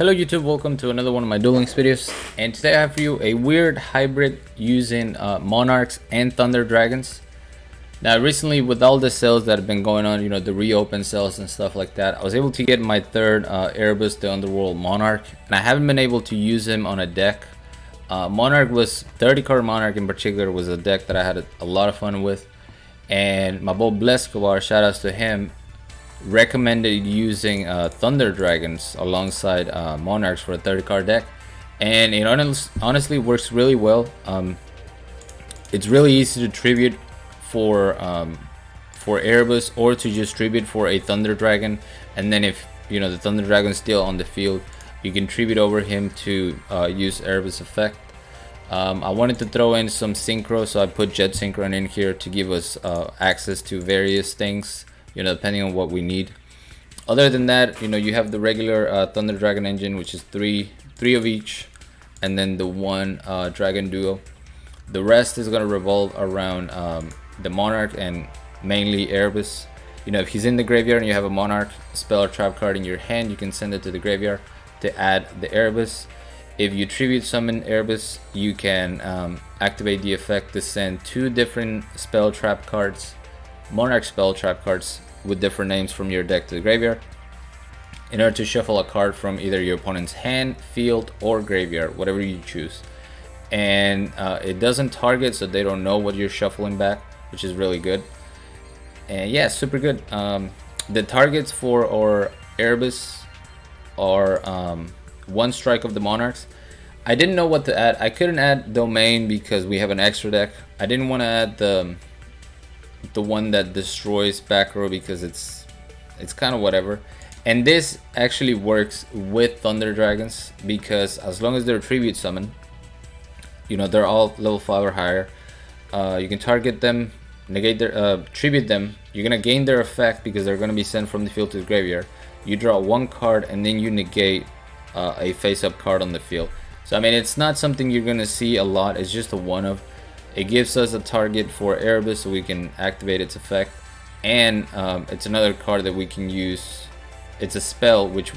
Hello YouTube, welcome to another one of my Duel Links videos, and today I have for you a weird hybrid using Monarchs and Thunder Dragons. Now recently, with all the sales that have been going on, the reopen sales and stuff like that, I was able to get my third Erebus the Underworld Monarch, and I haven't been able to use him on a deck. Monarch was 30 card Monarch in particular was a deck that I had a lot of fun with, and my boy Blescobar, shoutouts to him, recommended using Thunder Dragons alongside Monarchs for a 30 card deck, and it honestly works really well. It's really easy to tribute for Erebus, or to just tribute for a Thunder Dragon, and then if the Thunder Dragon is still on the field, you can tribute over him to use Erebus effect. I wanted to throw in some synchro, so I put Jet Synchron in here to give us access to various things, depending on what we need. Other than that, you have the regular Thunder Dragon engine, which is three of each, and then the one Dragon Duel. The rest is going to revolve around the Monarch and mainly Erebus. If he's in the graveyard and you have a Monarch spell or trap card in your hand, you can send it to the graveyard to add the Erebus. If you tribute summon Erebus, you can activate the effect to send two different spell trap cards, Monarch spell trap cards with different names, from your deck to the graveyard, in order to shuffle a card from either your opponent's hand, field, or graveyard, whatever you choose. And it doesn't target, so they don't know what you're shuffling back, which is really good. And yeah, super good. The targets for our Erebus are one strike of the Monarchs. I didn't know what to add. I couldn't add Domain because we have an extra deck. I didn't want to add the one that destroys back row because it's kind of whatever. And this actually works with Thunder Dragons because as long as they're tribute summon, they're all level 5 or higher, you can target them, negate their tribute them. You're gonna gain their effect because they're gonna be sent from the field to the graveyard. You draw one card and then you negate a face-up card on the field. So I mean, it's not something you're gonna see a lot. It's just a one-of. It gives us a target for Erebus so we can activate its effect, and it's another card that we can use. It's a spell which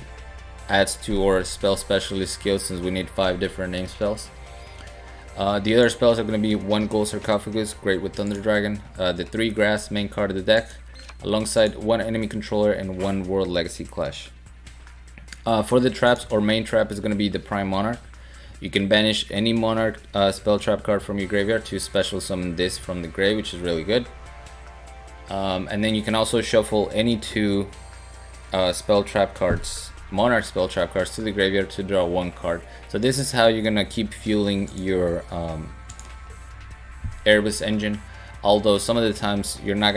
adds to our spell specialist skill, since we need 5 different name spells. The other spells are going to be 1 Gold Sarcophagus, great with Thunder Dragon, the 3 Grass, main card of the deck, alongside 1 Enemy Controller and 1 World Legacy Clash. For the traps, our main trap is going to be the Prime Monarch. You can banish any Monarch spell trap card from your graveyard to special summon this from the grave, which is really good. And then you can also shuffle any 2 spell trap cards, Monarch spell trap cards, to the graveyard to draw 1 card. So this is how you're gonna keep fueling your Erebus engine. Although some of the times you're not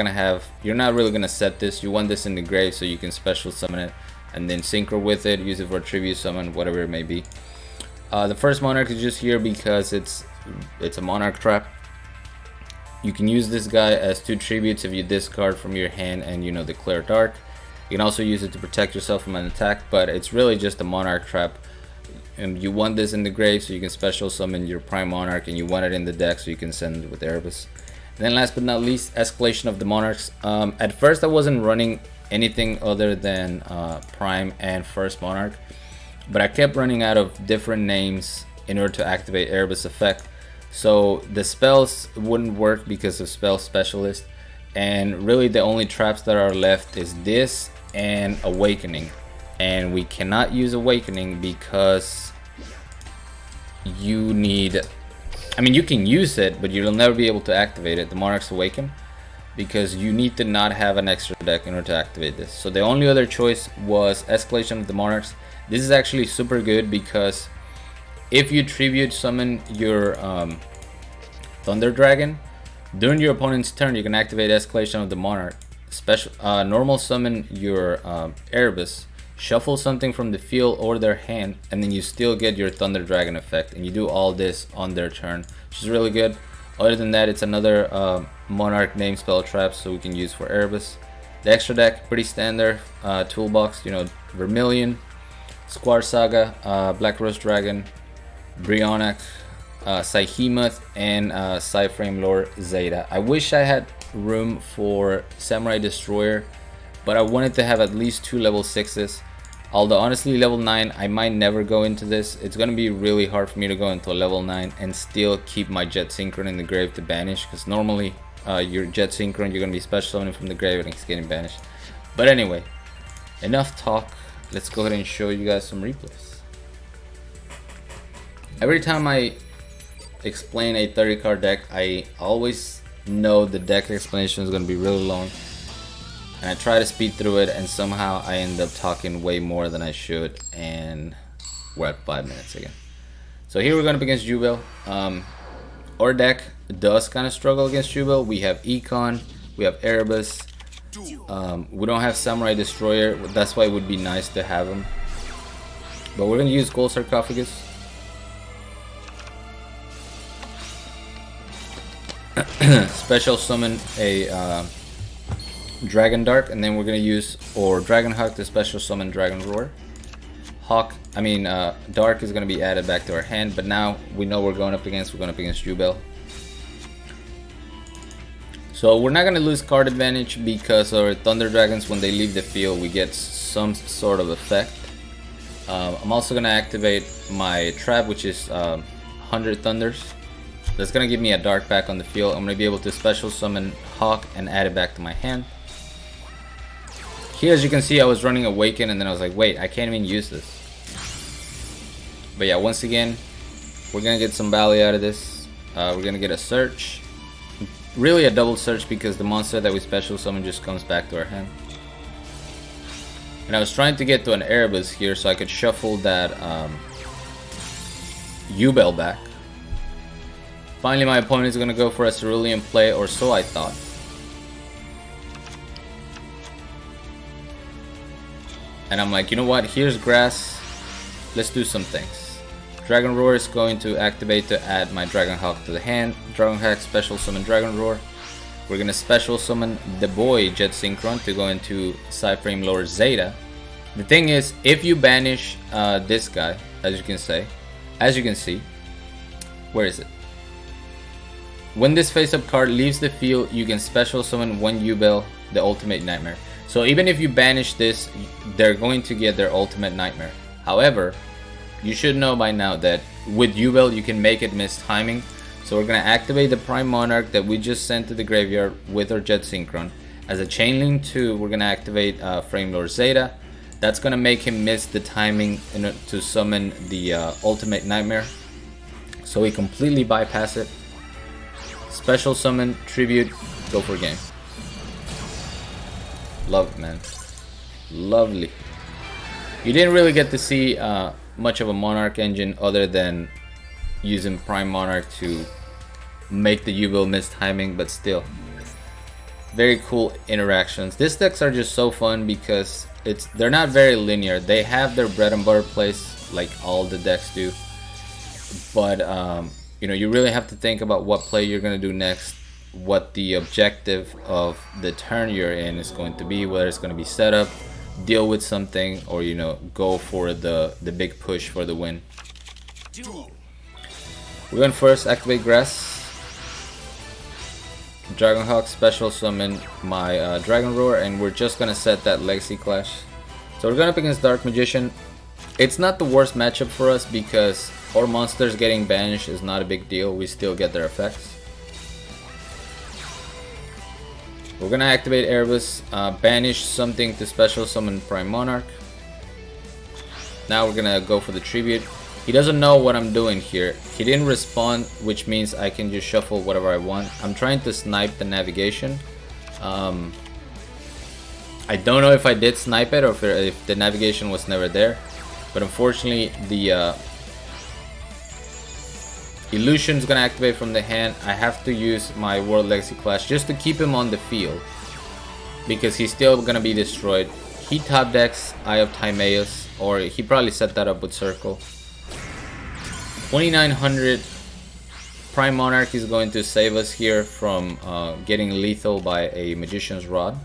really gonna set this. You want this in the grave so you can special summon it and then synchro with it, use it for tribute summon, whatever it may be. The first Monarch is just here because it's a Monarch trap. You can use this guy as 2 tributes if you discard from your hand and declare dark. You can also use it to protect yourself from an attack, but it's really just a Monarch trap. And you want this in the grave so you can special summon your Prime Monarch, and you want it in the deck so you can send it with Erebus. And then last but not least, escalation of the Monarchs. At first I wasn't running anything other than Prime and first Monarch, but I kept running out of different names in order to activate Erebus effect. So the spells wouldn't work because of spell specialist, and really the only traps that are left is this and Awakening. And we cannot use Awakening because you can use it, but you'll never be able to activate it, the Monarch's Awaken, because you need to not have an extra deck in order to activate this. So the only other choice was escalation of the Monarchs. This is actually super good because if you tribute summon your Thunder Dragon during your opponent's turn, you can activate escalation of the Monarch, normal summon your Erebus, shuffle something from the field or their hand, and then you still get your Thunder Dragon effect, and you do all this on their turn, which is really good. Other than that, it's another Monarch name spell trap so we can use for Erebus. The extra deck, pretty standard toolbox, Vermilion, Square Saga, Black Rose Dragon, Brionac, Psyhemoth, and Psyframe Lord Zeta. I wish I had room for Samurai Destroyer, but I wanted to have at least 2 level 6s. Although honestly, level 9, I might never go into this. It's going to be really hard for me to go into a level 9 and still keep my Jet Synchron in the grave to banish. Because normally, your Jet Synchron, you're going to be special summoning from the grave and it's getting banished. But anyway, enough talk. Let's go ahead and show you guys some replays. Every time I explain a 30 card deck, I always know the deck explanation is going to be really long. And I try to speed through it, and somehow I end up talking way more than I should, and we're at 5 minutes again. So here we're going up against Yubel. Our deck does kind of struggle against Yubel. We have Econ, we have Erebus, we don't have Samurai Destroyer. That's why it would be nice to have him. But we're going to use Gold Sarcophagus. Special summon a Dragon Dark, and then we're gonna use Dragon Hawk to special summon Dragon Roar. Dark is gonna be added back to our hand, but now we know we're going up against Yubel. So we're not gonna lose card advantage because our Thunder Dragons, when they leave the field, we get some sort of effect. I'm also gonna activate my trap, which is 100 Thunders. That's gonna give me a Dark back on the field. I'm gonna be able to special summon Hawk and add it back to my hand. Here, as you can see, I was running Awaken, and then I was like, wait, I can't even use this. But yeah, once again, we're gonna get some value out of this. We're gonna get a search. Really a double search, because the monster that we special summon just comes back to our hand. And I was trying to get to an Erebus here so I could shuffle that Yubel back. Finally, my opponent is gonna go for a Cerulean play, or so I thought. And I'm like, you know what, here's grass, let's do some things. Dragon Roar is going to activate to add my Dragon Hawk to the hand. Dragon Hawk special summon Dragon Roar. We're gonna special summon the boy Jet Synchron to go into Psyframe Lord Zeta. The thing is, if you banish this guy, as you can see, where is it? When this face-up card leaves the field, you can special summon one Yubel, the Ultimate Nightmare. So even if you banish this, they're going to get their Ultimate Nightmare. However, you should know by now that with Yubel, you can make it miss timing. So we're going to activate the Prime Monarch that we just sent to the graveyard with our Jet Synchron. As a Chainlink 2, we're going to activate Frame Lord Zeta. That's going to make him miss the timing to summon the Ultimate Nightmare. So we completely bypass it. Special summon, tribute, go for game. Love it, man. Lovely. You didn't really get to see much of a Monarch engine other than using Prime Monarch to make the Yubel miss timing, but still. Very cool interactions. These decks are just so fun because they're not very linear. They have their bread and butter plays like all the decks do. But you really have to think about what play you're going to do next, what the objective of the turn you're in is going to be, whether it's going to be setup, deal with something, or go for the big push for the win. We're going to first activate Grass. Dragon Hawk special summon my Dragon Roar, and we're just going to set that Legacy Clash. So we're going up against Dark Magician. It's not the worst matchup for us because our monsters getting banished is not a big deal. We still get their effects. We're gonna activate Erebus, banish something to special summon Prime Monarch. Now we're gonna go for the tribute. He doesn't know what I'm doing here. He didn't respond, which means I can just shuffle whatever I want. I'm trying to snipe the navigation. I don't know if I did snipe it or if the navigation was never there. But unfortunately, the Illusion's gonna activate from the hand. I have to use my World Legacy Clash just to keep him on the field because he's still gonna be destroyed. He top decks Eye of Timaeus, or he probably set that up with Circle. 2900 Prime Monarch is going to save us here from getting lethal by a Magician's Rod.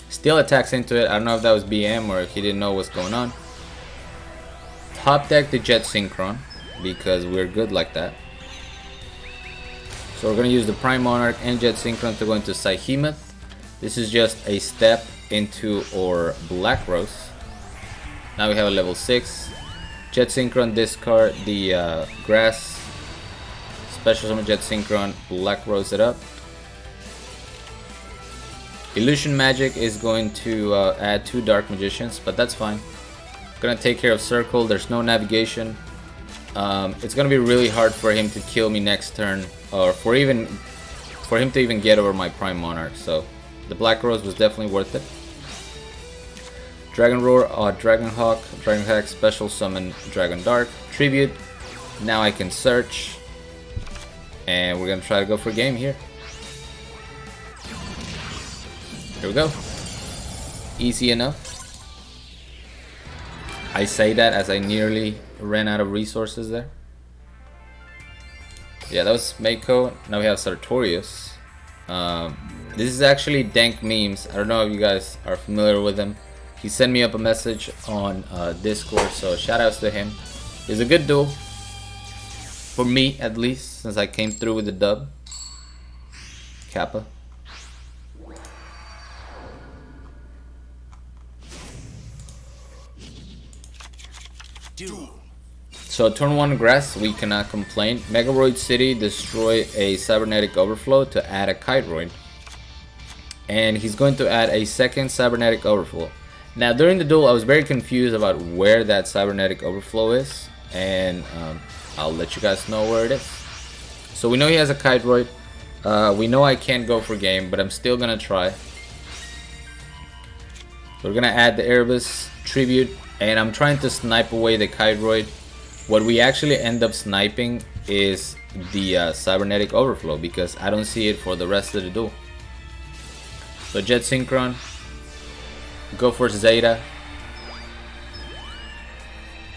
Still attacks into it. I don't know if that was BM or if he didn't know what's going on. Top deck the Jet Synchron, because we're good like that. So we're going to use the Prime Monarch and Jet Synchron to go into Psyhemoth. This is just a step into our Black Rose. Now we have a level 6. Jet Synchron, discard the grass. Special summon Jet Synchron, Black Rose it up. Illusion Magic is going to add 2 Dark Magicians, but that's fine. Gonna take care of Circle, there's no navigation. It's gonna be really hard for him to kill me next turn, or for him to even get over my Prime Monarch, so the Black Rose was definitely worth it. Dragon Roar, Dragon Hawk, Dragon Hack, Special Summon Dragon Dark, Tribute. Now I can search, and we're gonna try to go for a game here. Here we go. Easy enough. I say that as I nearly ran out of resources there. Yeah, that was Mako. Now we have Sartorius. This is actually Dank Memes. I don't know if you guys are familiar with him. He sent me up a message on Discord, so shout outs to him. It's a good duel. For me, at least, since I came through with the dub. Kappa. Duel. So turn 1 grass, we cannot complain. Megaroid City, destroy a Cybernetic Overflow to add a Kiteroid. And he's going to add a second Cybernetic Overflow. Now during the duel I was very confused about where that Cybernetic Overflow is. And I'll let you guys know where it is. So we know he has a Kiteroid. We know I can't go for game, but I'm still gonna try. So we're gonna add the Erebus, Tribute, and I'm trying to snipe away the Kiteroid. What we actually end up sniping is the Cybernetic Overflow, because I don't see it for the rest of the duel. So Jet Synchron, go for Zeta.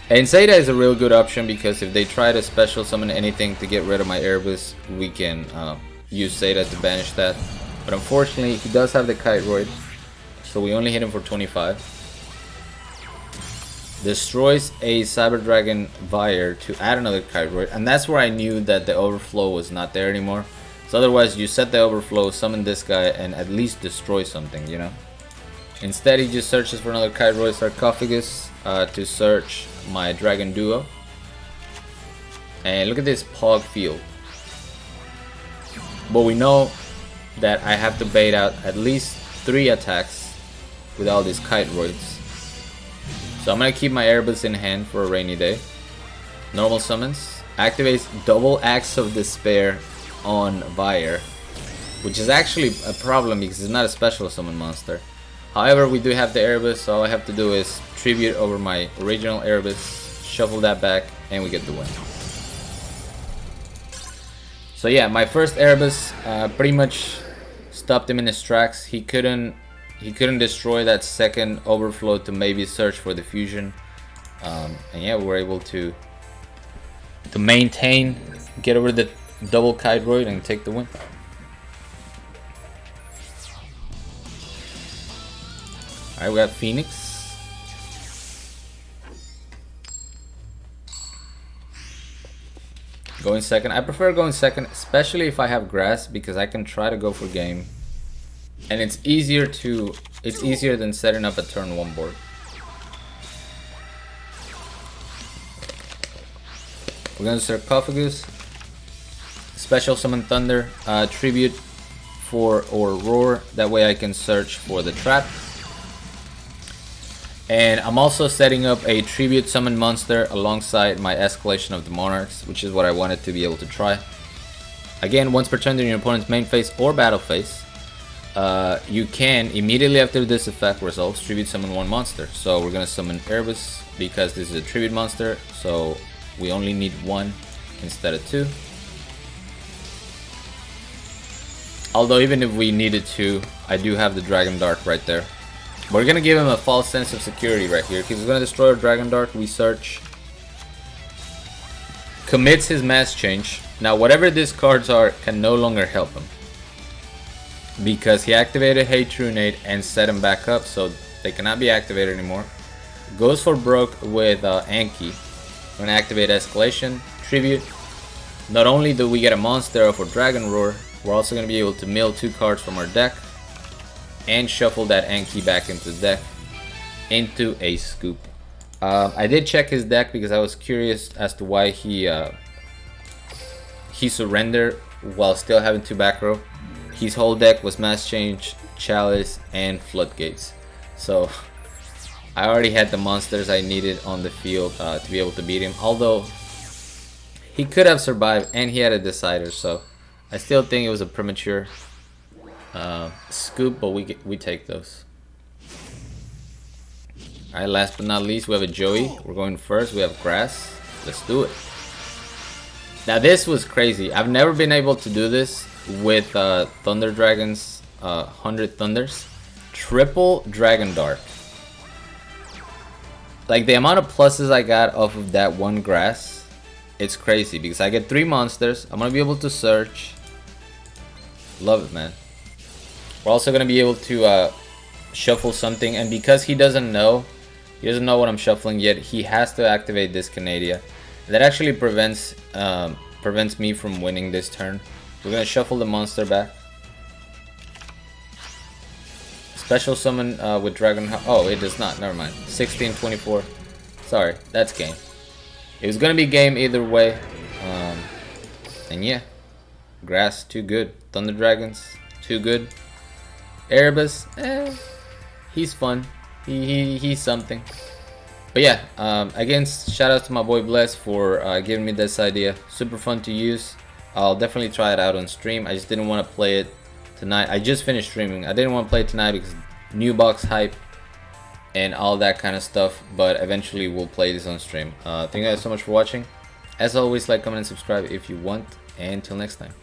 And Zeta is a real good option, because if they try to special summon anything to get rid of my Erebus, we can use Zeta to banish that. But unfortunately he does have the Kiteroid, so we only hit him for 25. Destroys a Cyber Dragon Vire to add another Kiteroid, and that's where I knew that the Overflow was not there anymore. So otherwise you set the Overflow, summon this guy, and at least destroy something, you know. Instead he just searches for another Kiteroid Sarcophagus to search my Dragon Duo. And look at this Pog field. But we know that I have to bait out at least 3 attacks with all these Kiteroids. So I'm gonna keep my Erebus in hand for a rainy day. Normal summons. Activates double Axe of Despair on Vire, which is actually a problem because it's not a special summon monster. However, we do have the Erebus, so all I have to do is tribute over my original Erebus, shuffle that back, and we get the win. So yeah, my first Erebus pretty much stopped him in his tracks. He couldn't destroy that second Overflow to maybe search for the fusion, and yeah, we were able to maintain, get over the double Kiteroid and take the win. Alright, we got Phoenix. Going second. I prefer going second, especially if I have grass, because I can try to go for game. And it's easier than setting up a turn 1 board. We're gonna Sarcophagus, special summon Thunder, tribute for or Roar, that way I can search for the trap. And I'm also setting up a tribute summon monster alongside my escalation of the Monarchs, which is what I wanted to be able to try. Again, once per turn during your opponent's main phase or battle phase, you can immediately after this effect resolves tribute summon 1 monster. So we're gonna summon Erebus because this is a tribute monster, so we only need 1 instead of 2. Although even if we needed 2, I do have the Dragon Dark right there. We're gonna give him a false sense of security right here, because he's gonna destroy our Dragon Dark. We search, commits his mass change. Now whatever these cards are can no longer help him, because he activated Hey Trunade and set him back up, so they cannot be activated anymore. Goes for broke with Anki. We're gonna activate Escalation, Tribute. Not only do we get a monster for Dragon Roar, we're also gonna be able to mill 2 cards from our deck and shuffle that Anki back into the deck into a scoop. I did check his deck because I was curious as to why he surrendered while still having 2 back row. His whole deck was Mass Change, Chalice, and Floodgates. So I already had the monsters I needed on the field to be able to beat him. Although he could have survived and he had a Decider, so I still think it was a premature scoop, but we take those. Alright, last but not least, we have a Joey. We're going first. We have Grass. Let's do it. Now this was crazy. I've never been able to do this with Thunder Dragons, 100 Thunders. Triple Dragon Dark. Like the amount of pluses I got off of that one Grass, it's crazy because I get 3 monsters. I'm gonna be able to search. Love it, man. We're also gonna be able to shuffle something, and because he doesn't know what I'm shuffling yet, he has to activate this Canadia. That actually prevents me from winning this turn. We're gonna shuffle the monster back. Special summon with Dragon. Oh, it does not. Never mind. 16-24. Sorry, that's game. It was gonna be game either way. And yeah, Grass too good. Thunder Dragons too good. Erebus, he's fun. He's something. But yeah, again, shout out to my boy Bless for giving me this idea. Super fun to use. I'll definitely try it out on stream. I just didn't want to play it tonight. I just finished streaming. I didn't want to play it tonight because new box hype and all that kind of stuff. But eventually we'll play this on stream. Thank you guys so much for watching. As always, like, comment, and subscribe if you want. And until next time.